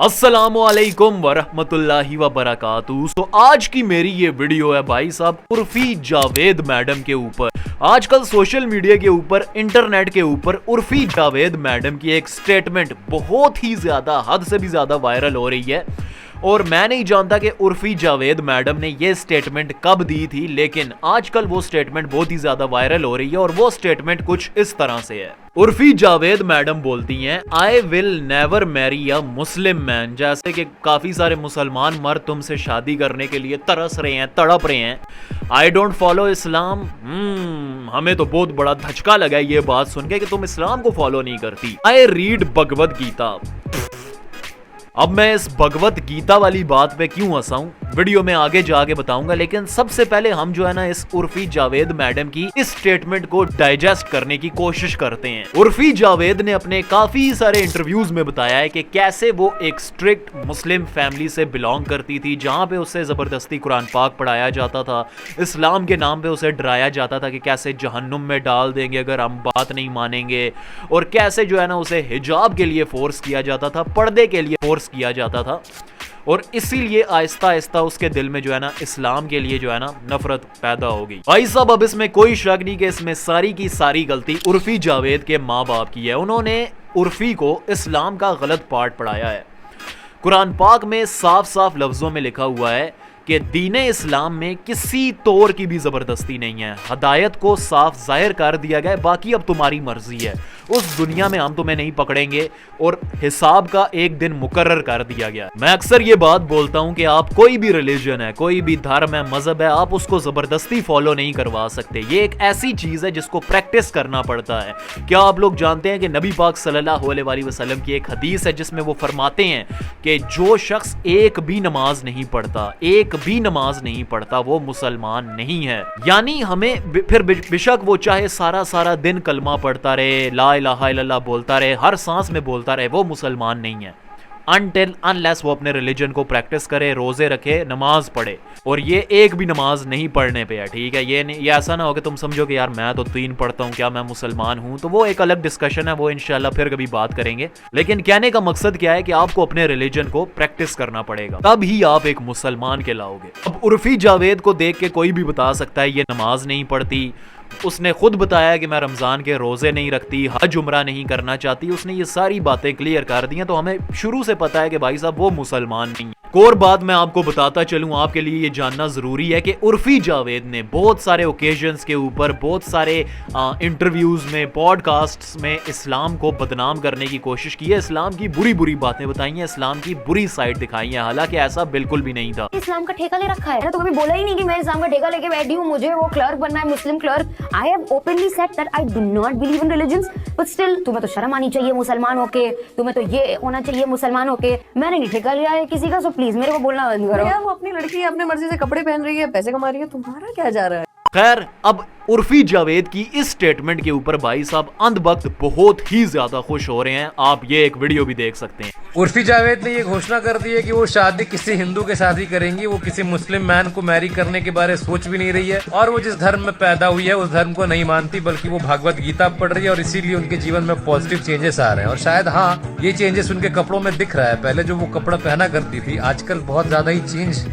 अस्सलामुअलैकुम वरहमतुल्लाहि वबरकातुहू। तो आज की मेरी ये वीडियो है भाई साहब उर्फी जावेद मैडम के ऊपर। आजकल सोशल मीडिया के ऊपर, इंटरनेट के ऊपर उर्फी जावेद मैडम की एक स्टेटमेंट बहुत ही ज्यादा, हद से भी ज्यादा वायरल हो रही है। और मैं नहीं जानता कि उर्फी जावेद मैडम ने ये स्टेटमेंट कब दी थी, लेकिन आजकल वो स्टेटमेंट बहुत ही ज्यादा वायरल हो रही है। और वो स्टेटमेंट कुछ इस तरह से है। उर्फी जावेद मैडम बोलती हैं, I will never marry a Muslim man. जैसे कि काफी सारे मुसलमान मर्द तुमसे शादी करने के लिए तरस रहे हैं, तड़प रहे हैं। आई डोंट फॉलो इस्लाम। हमें तो बहुत बड़ा धचका लगा ये बात सुन के कि तुम इस्लाम को फॉलो नहीं करती। I read Bhagavad Gita. अब मैं इस भगवत गीता वाली बात पे क्यों हंसा हूं, वीडियो में आगे जाके बताऊंगा। लेकिन सबसे पहले हम जो है ना इस उर्फी जावेद मैडम की इस स्टेटमेंट को डाइजेस्ट करने की कोशिश करते हैं। उर्फी जावेद ने अपने काफी सारे इंटरव्यूज में बताया है कि कैसे वो एक स्ट्रिक्ट मुस्लिम फैमिली से बिलोंग करती थी, जहां पे उसे जबरदस्ती कुरान पाक पढ़ाया जाता था, इस्लाम के नाम पे उसे डराया जाता था कि कैसे जहन्नुम में डाल देंगे अगर हम बात नहीं मानेंगे। और कैसे जो है ना उसे हिजाब के लिए फोर्स किया जाता था, पर्दे के लिए फोर्स किया जाता था। और इसीलिए आहिस्ता आहिस्ता उसके दिल में जो है ना इस्लाम के लिए जो है ना नफरत पैदा हो गई। भाई साहब अब इसमें कोई शक नहीं कि इसमें सारी की सारी गलती उर्फी जावेद के माँ बाप की है। उन्होंने उर्फी को इस्लाम का गलत पाठ पढ़ाया है। कुरान पाक में साफ साफ लफ्जों में लिखा हुआ है कि दीने इस्लाम में किसी तौर की भी जबरदस्ती नहीं है। हदायत को साफ जाहिर कर दिया गया है, बाकी अब तुम्हारी मर्जी है। उस दुनिया में हम तुम्हें नहीं पकड़ेंगे और हिसाब का एक दिन मुकर्रर कर दिया गया है। मैं अक्सर ये बात बोलता हूं कि आप कोई भी रिलीजन है, कोई भी धर्म है, मजहब है, आप उसको जबरदस्ती फॉलो नहीं करवा सकते। ये एक ऐसी चीज है जिसको प्रैक्टिस करना पड़ता है। क्या आप लोग जानते हैं कि नबी पाक सल्लल्लाहु अलैहि वसल्लम की एक हदीस है जिसमें वो फरमाते हैं कि जो शख्स एक भी नमाज नहीं पढ़ता वो मुसलमान नहीं है। यानी हमें फिर बेशक वो चाहे सारा दिन कलमा पढ़ता रहे, ला इलाहा इल्लल्लाह बोलता रहे, हर सांस में बोलता रहे, वो मुसलमान नहीं है अनलेस वो अपने रिलीजन को प्रैक्टिस करे, रोजे रखे, नमाज पढ़े। और ये एक भी नमाज नहीं पढ़ने पे है, ठीक है। ये ऐसा ना हो कि तुम समझो कि यार मैं तो 3 पढ़ता हूँ, क्या मैं मुसलमान हूँ। तो वो एक अलग डिस्कशन है, वो इंशाल्लाह फिर कभी बात करेंगे। लेकिन कहने का मकसद क्या है कि आपको अपने रिलीजन को प्रैक्टिस करना पड़ेगा, तब ही आप एक मुसलमान कहलाओगे। अब उर्फी जावेद को देख के कोई भी बता सकता है ये नमाज नहीं पढ़ती। उसने खुद बताया कि मैं रमजान के रोजे नहीं रखती, हज उम्रा नहीं करना चाहती। उसने ये सारी बातें क्लियर कर दी हैं, तो हमें शुरू से पता है कि भाई साहब वो मुसलमान नहीं है। एक और बात मैं आपको बताता चलूं, आपके लिए ये जानना जरूरी है कि उर्फी जावेद ने बहुत सारे ओकेजन्स के ऊपर, बहुत सारे इंटरव्यूज में, पॉडकास्ट्स में इस्लाम को बदनाम करने की कोशिश की है। इस्लाम की बुरी बातें बताई हैं, इस्लाम की बुरी साइड दिखाई है, हालांकि ऐसा बिल्कुल भी नहीं था। इस्लाम का ठेका ले रखा है, तो कभी बोला ही नहीं कि मैं इस्लाम का ठेका लेके बैठी हूँ, मुझे वो क्लर्क बनना है, मुस्लिम clerk. I have openly said that I do not believe in religions, but still तुम्हें तो शर्म आनी चाहिए मुसलमान होके, तुम्हें तो ये होना चाहिए मुसलमान होके। मैंने नहीं ठेका लिया है किसी का, सो प्लीज मेरे को बोलना बंद करो। वो अपनी लड़की है, अपने मर्जी से कपड़े पहन रही है, पैसे कमा रही है, तुम्हारा क्या जा रहा है। खैर, अब उर्फी जावेद की इस स्टेटमेंट के ऊपर भाई साहब अंधभक्त बहुत ही ज्यादा खुश हो रहे हैं। आप ये एक वीडियो भी देख सकते हैं। उर्फी जावेद ने ये घोषणा कर दी है कि वो शादी किसी हिंदू के साथ ही करेंगी। वो किसी मुस्लिम मैन को मैरी करने के बारे सोच भी नहीं रही है। और वो जिस धर्म में पैदा हुई है उस धर्म को नहीं मानती, बल्कि वो भगवत गीता पढ़ रही है। और इसीलिए उनके जीवन में पॉजिटिव चेंजेस आ रहे हैं। और शायद हाँ, ये चेंजेस उनके कपड़ों में दिख रहा है। पहले जो वो कपड़ा पहना करती थी, आजकल बहुत ज्यादा ही चेंज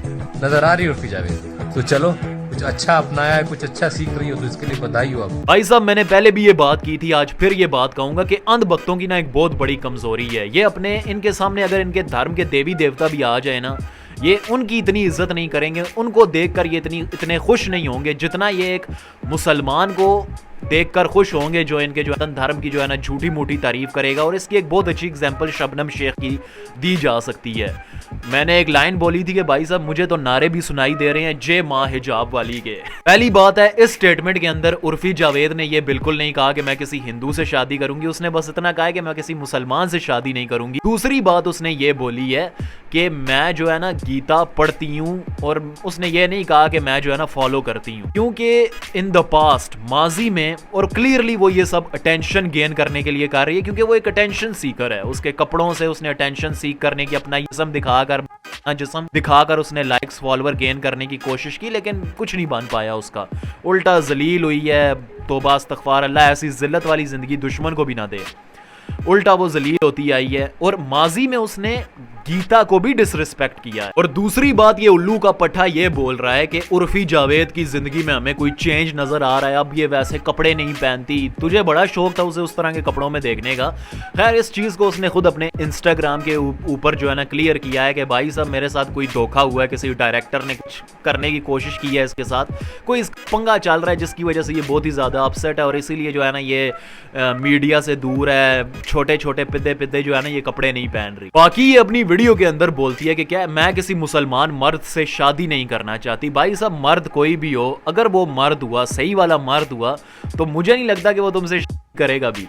नजर आ रही है उर्फी जावेद। तो चलो, कुछ अच्छा अपनाया है, कुछ अच्छा सीख रही हो, तो इसके लिए बधाई हो। आप भाई साहब मैंने पहले भी ये बात की थी, आज फिर ये बात कहूंगा कि अंधभक्तों की ना एक बहुत बड़ी कमजोरी है। ये अपने, इनके सामने अगर इनके धर्म के देवी देवता भी आ जाए ना, ये उनकी इतनी इज्जत नहीं करेंगे, उनको देखकर ये इतने खुश नहीं होंगे जितना ये एक मुसलमान को देखकर खुश होंगे जो इनके जो धर्म की जो है ना झूठी मूठी तारीफ करेगा। और इसकी एक बहुत अच्छी एग्जांपल शबनम शेख की दी जा सकती है। मैंने एक लाइन बोली थी कि भाई साहब मुझे तो नारे भी सुनाई दे रहे हैं जय माँ हिजाब वाली के। पहली बात है, इस स्टेटमेंट के अंदर उर्फी जावेद ने ये बिल्कुल नहीं कहा कि मैं किसी हिंदू से शादी करूंगी। उसने बस इतना कहा कि मैं किसी मुसलमान से शादी नहीं करूंगी। दूसरी बात उसने ये बोली है कि मैं जो है ना गीता पढ़ती हूँ, और उसने ये नहीं कहा कि मैं जो है ना फॉलो करती हूँ, क्योंकि इन द पास्ट, माजी में, और क्लियरली वो ये सब अटेंशन गेन करने के लिए कर रही है, क्योंकि वो एक अटेंशन सीकर है। उसके कपड़ों से उसने अटेंशन सीख करने की, अपना जिस्म दिखाकर उसने लाइक्स, फॉलोअर गेन करने की कोशिश की, लेकिन कुछ नहीं बन पाया उसका। उल्टा जलील हुई है। तौबा इस्तगफार, अल्लाह ऐसी जिल्लत वाली जिंदगी दुश्मन को भी ना दे। उल्टा वो जलील होती आई है और माजी में उसने गीता को भी डिसरिस्पेक्ट किया है। और दूसरी बात, ये उल्लू का पट्टा ये बोल रहा है कि उर्फी जावेद की जिंदगी में हमें कोई चेंज नजर आ रहा है, अब ये वैसे कपड़े नहीं पहनती। तुझे बड़ा शौक था उसे उस तरह के कपड़ों में देखने का। खैर, इस चीज को उसने खुद अपने इंस्टाग्राम के ऊपर जो है ना क्लियर किया है कि भाई साहब मेरे साथ कोई धोखा हुआ है, किसी डायरेक्टर ने कुछ करने की कोशिश की है इसके साथ, कोई पंगा चल रहा है जिसकी वजह से ये बहुत ही ज्यादा अपसेट है और इसीलिए जो है ना ये मीडिया से दूर है, छोटे छोटे पिद्दे पिद्दे जो है ना ये कपड़े नहीं पहन रही। बाकी ये अपनी वीडियो के अंदर बोलती है कि क्या मैं किसी मुसलमान मर्द से शादी नहीं करना चाहती। भाई साहब मर्द कोई भी हो, अगर वो मर्द हुआ, सही वाला मर्द हुआ, तो मुझे नहीं लगता कि वो तुमसे करेगा भी।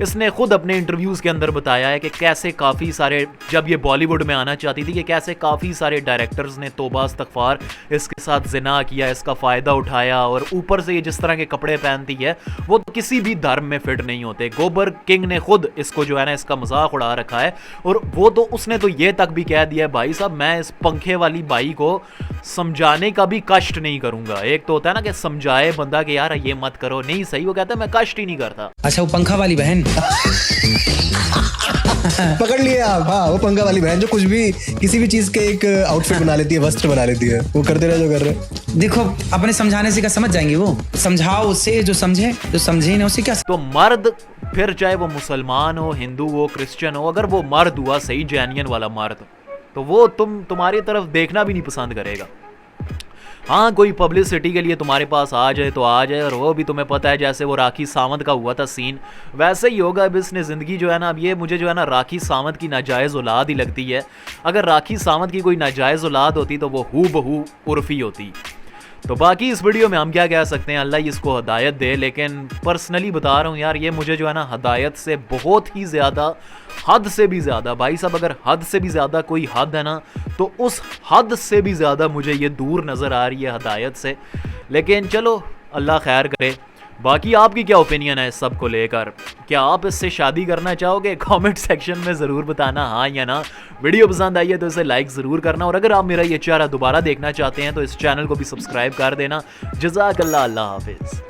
इसने खुद अपने इंटरव्यूज के अंदर बताया है कि कैसे काफ़ी सारे, जब ये बॉलीवुड में आना चाहती थी, कि कैसे काफ़ी सारे डायरेक्टर्स ने तौबा इस्तगफार इसके साथ जिना किया, इसका फ़ायदा उठाया। और ऊपर से ये जिस तरह के कपड़े पहनती है वो तो किसी भी धर्म में फिट नहीं होते। गोबर किंग ने खुद इसको जो है ना इसका मजाक उड़ा रखा है और वो तो उसने तो ये तक भी कह दिया है भाई साहब मैं इस पंखे वाली बाई को समझाने का भी कष्ट नहीं करूंगा। एक तो होता है ना कि समझाए बंदा कि यार ये मत करो, नहीं सही, वो कहता है मैं कष्ट ही नहीं करता। अच्छा वो पंखा वाली बहन पकड़ लिए आप। हाँ, वो पंखा वाली बहन जो कुछ भी किसी भी चीज के एक आउटफिट बना लेती है, वस्त्र बना लेती है, वो करते रहे जो कर रहे। देखो अपने समझाने से क्या समझ जाएंगे, वो समझाओ उसे, जो समझे, जो समझे ही ना उसे क्या। तो मर्द फिर चाहे वो मुसलमान हो, हिंदू हो, क्रिश्चियन हो, अगर वो मर्द हुआ सही जेन्युइन वाला मर्द, तो वो तुम्हारी तरफ देखना भी नहीं पसंद करेगा। हाँ, कोई पब्लिसिटी के लिए तुम्हारे पास आ जाए तो आ जाए, और वो भी तुम्हें पता है जैसे वो राखी सावंत का हुआ था सीन, वैसे ही होगा। अब इसने ज़िंदगी जो है ना, अब ये मुझे जो है ना राखी सावंत की नाजायज़ औलाद ही लगती है। अगर राखी सावंत की कोई नाजायज़ औलाद होती तो वो हूबहू उर्फी होती। तो बाकी इस वीडियो में हम क्या कह सकते हैं, अल्लाह इसको हदायत दे। लेकिन पर्सनली बता रहा हूँ यार, ये मुझे जो है ना हदायत से बहुत ही ज़्यादा, हद से भी ज़्यादा, भाई साहब अगर हद से भी ज़्यादा कोई हद है ना, तो उस हद से भी ज़्यादा मुझे ये दूर नज़र आ रही है हदायत से। लेकिन चलो अल्लाह खैर करे। बाकी आपकी क्या ओपिनियन है इस सब को लेकर? क्या आप इससे शादी करना चाहोगे? कमेंट सेक्शन में ज़रूर बताना हाँ या ना। वीडियो पसंद आई है तो इसे लाइक ज़रूर करना, और अगर आप मेरा ये चेहरा दोबारा देखना चाहते हैं तो इस चैनल को भी सब्सक्राइब कर देना। जज़ाकल्लाह, अल्लाह हाफिज़।